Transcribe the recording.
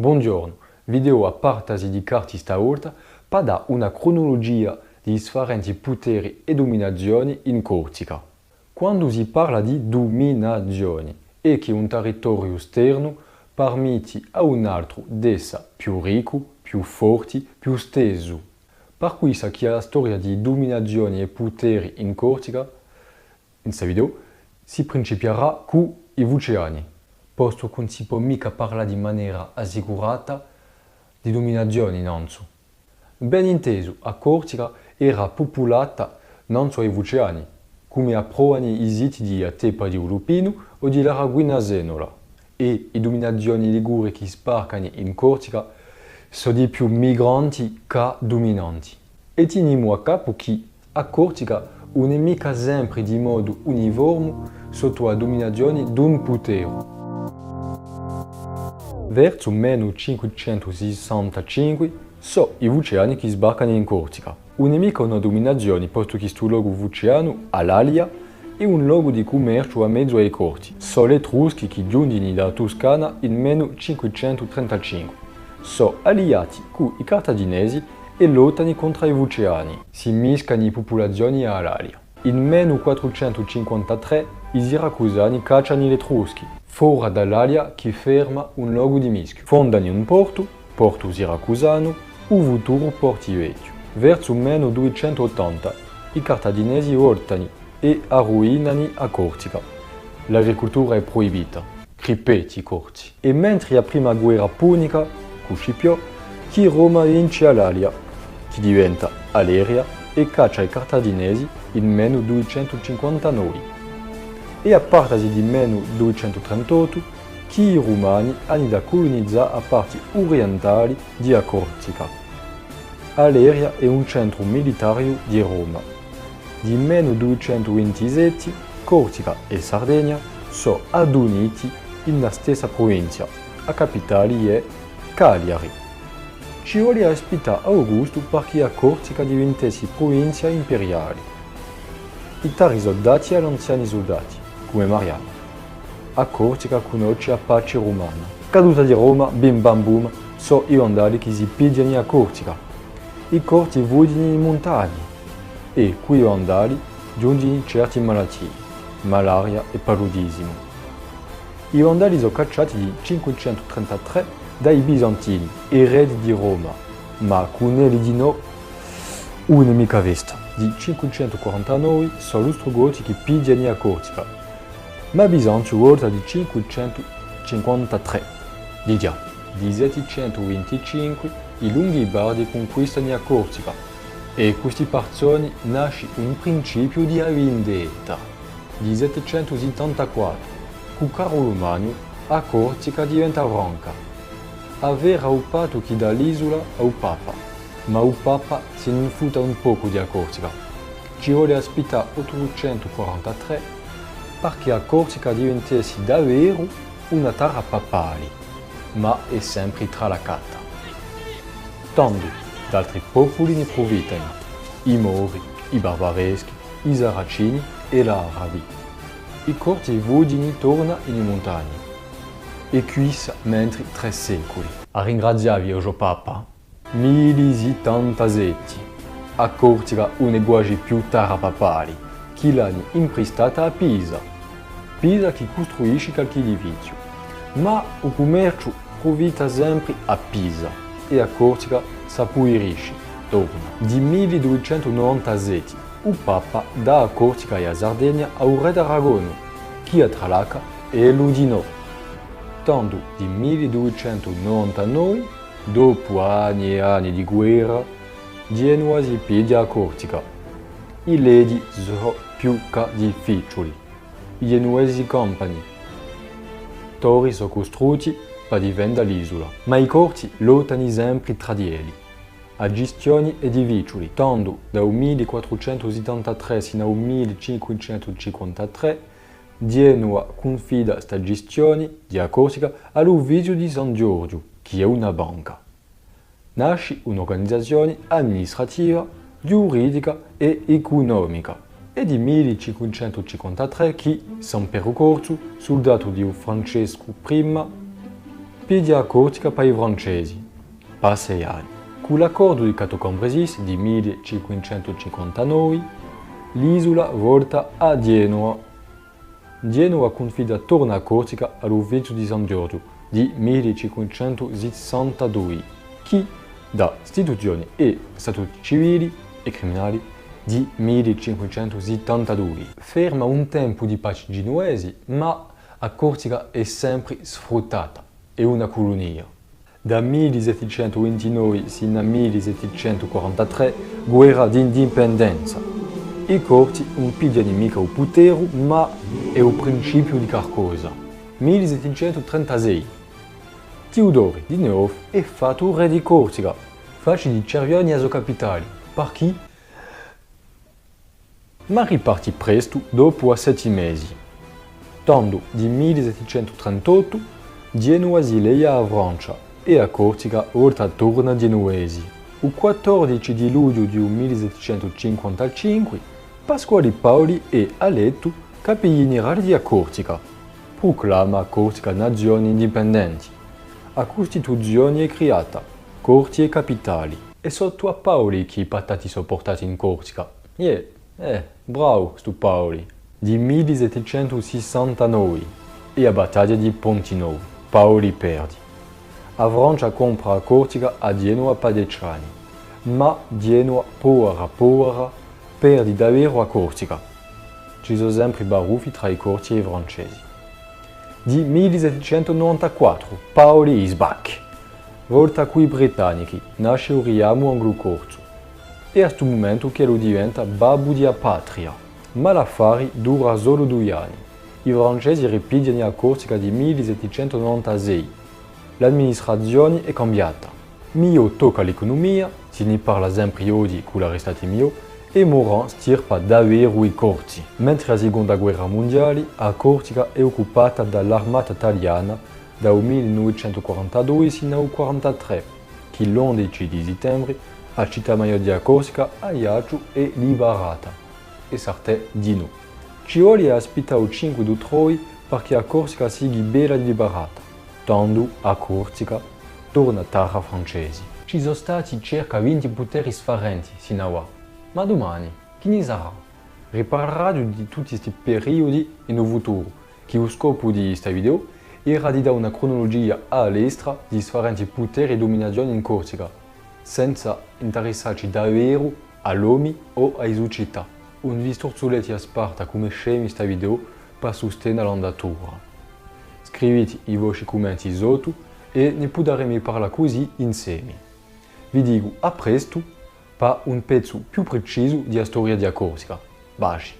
Buongiorno, video a partasi di carti stavolta per dare una cronologia di differenti poteri e dominazioni in Corsica. Quando si parla di dominazioni è che un territorio esterno permette a un altro di essere più ricco, più forte, più steso. Per questo che la storia di dominazioni e poteri in Corsica, in questo video, si principierà con i Vuceani, posto che non si può mica parlare in maniera assicurata di dominazioni non so. Ben inteso, a Corsica era popolata non so ai Vuceani, come approvano i siti di Tepa di Ulupino o di Laraguina Zenola, e i dominazioni liguri che sbarcano in Corsica sono di più migranti che dominanti. E teniamo a capo che a Corsica non è mica sempre di modo uniforme sotto la dominazione di un potere. Verso meno 565 sono i Vuceani che sbarcano in Corsica. Non è mica una dominazione, posto che questo luogo vuceano all'Alia è un luogo di commercio a mezzo ai corti. Sono le Etruschi che giungono da Toscana in meno 535. Sono alleati con i Cartaginesi e lottano contro i Vuceani. Si mischiano le popolazioni all'Alia. In meno 453 i Siracusani cacciano gli Etruschi, fuori dall'Alia che ferma un luogo di mischio. Fondano un porto, Porto Siracusano, o futuro Porti Vecchio. Verso meno 280 i Cartaginesi voltano e arruinano a Corsica. L'agricoltura è proibita, ripeti i corsi. E mentre la prima guerra punica, con Scipio, che Roma vince all'Alia, che diventa Aleria e caccia i Cartaginesi in meno 259. E a partire di meno 238 che i Romani hanno da colonizzare a parti orientali di Corsica. Aleria è un centro militare di Roma. Di meno 227 Corsica e Sardegna sono aduniti in la stessa provincia. La capitale è Cagliari. Ci vuole aspettare Augusto perché a Corsica diventasse provincia imperiale. I tali soldati e gli anziani soldati, come Mariano. A Corsica conosce la pace romana. Caduta di Roma, bim bam boom, sono i vandali che si pigliano a Corsica. I corti vogliono in montagne e quei vandali giungono certe malattie, malaria e paludismo. I vandali sono cacciati nel 533 dai bizantini, eredi di Roma, ma con quelli di no, una mica vista. Nel 549 sono gli Ostrogoti che pigliano a Corsica, ma Bisanzio volta nel 553. Di già, nel 725 i Longobardi conquistano a Corsica e questi persone nasce un principio di vendetta. Nel 774, con Carlo Magno, a Corsica diventa franca. Aver occupato chi dall'isola al Papa, ma il Papa se ne fotta un poco di a Corsica. Ci vuole aspettare 843 perché a Corsica diventasse davvero una terra papale, ma è sempre tralacata. Tanto d'altri popoli ne approfittano, i Mori, i Barbareschi, i Saraceni e gli Arabi. I corti vodini tornano in montagna. E questo mentre 3 secoli. A ringraziarvi oggi Papa. Milisi a Corsica non è quasi più terra papali, che l'hanno imprestata a Pisa. Pisa che costruisce qualche edificio. Ma il commercio approfitta sempre a Pisa. E a Corsica s'appuirisce, torna. Di 1297 il Papa dà a Corsica e a Sardegna al re d'Aragona, che a Tralaca e lo di no. Tanto di 1299, dopo anni e anni di guerra, Genova si pieggia a Corsica. I ledi sono più che difficili. I genuesi campani. Torri sono costruiti per difendere l'isola, ma i corti lottano sempre tra di essi. A gestioni e difficili, tanto dal 1473 fino al 1553, Genova confida questa gestione di Corsica all'Ufficio di San Giorgio, che è una banca. Nasce un'organizzazione amministrativa, giuridica e economica. È di 1553 che San Percorso, soldato di Francesco I, ripidia a Corsica per i francesi, per 6 anni. Con l'accordo di Cato Cambresis di 1559, l'isola volta a Genova. Genova confida torna a Corsica all'Ufficio di San Giorgio di 1562, che dà istituzioni e statuti civili e criminali di 1572. Ferma un tempo di pace genuesi, ma a Corsica è sempre sfruttata, è una colonia. Da 1729 sino al 1743, guerra di indipendenza. I corti non pigliano mica il potere, ma è il principio di qualcosa. 1736. Teodoro di nuovo è fatto re di Corsica, facile di Cervioni a sua capitale, perché? Ma ripartì presto dopo a 7 mesi. Tanto di 1738 Genova si lega a Francia e a Corsica volta torna genuesi. Il 14 di luglio di 1755 Pasquale Paoli è eletto capo generale di Corsica. Proclama Corsica nazione indipendente. La Costituzione è creata, corti e capitali. E sotto a Paoli che i patati sono portati in Corsica. Bravo sto Paoli. Di 1769 e a battaglia di Pontino, Paoli perde. La Francia compra a Corsica a Genova per 10 anni, ma Genova, povera, perde davvero a Corsica. Ci sono sempre baruffi tra i corti e i francesi. Di 1794 Paoli is back. Volta coi britannici, nasce il riamo anglo-corso. E a questo momento che lo diventa babbo di patria. Ma l'affare dura solo 2 anni. I francesi ripigliano a Corsica di 1796. L'amministrazione è cambiata. Mio tocca l'economia, se ne parla sempre oggi con l'arrestato Mio, e Morand stirpa davvero i corti. Mentre la seconda guerra mondiale, a Corsica è occupata dall'armata italiana dal 1942 sino al 1943, che l'11 di settembre la città maggiore di Corsica, Ajaccio, è liberata. E Sartè di no. Ci vuole aspettare il 5 ottobre perché a Corsica sia bella liberata. Tanto a Corsica torna terra francese. Ci sono stati circa 20 poteri differenti sino a ora. Ma domani, chi ne sarà? Riparlerà di tutti questi periodi in un futuro, che lo scopo di questa video era di dare una cronologia all'estra di differenti poteri e dominazioni in Corsica, senza interessarci davvero all'uomo o alle società. Un visto soletti a Sparta come scemi in questa video per sostenere l'andatura. Scrivete i vostri commenti sotto e ne potremo parlare così insieme. Vi dico a presto per un pezzo più preciso della storia di Corsica. Baci!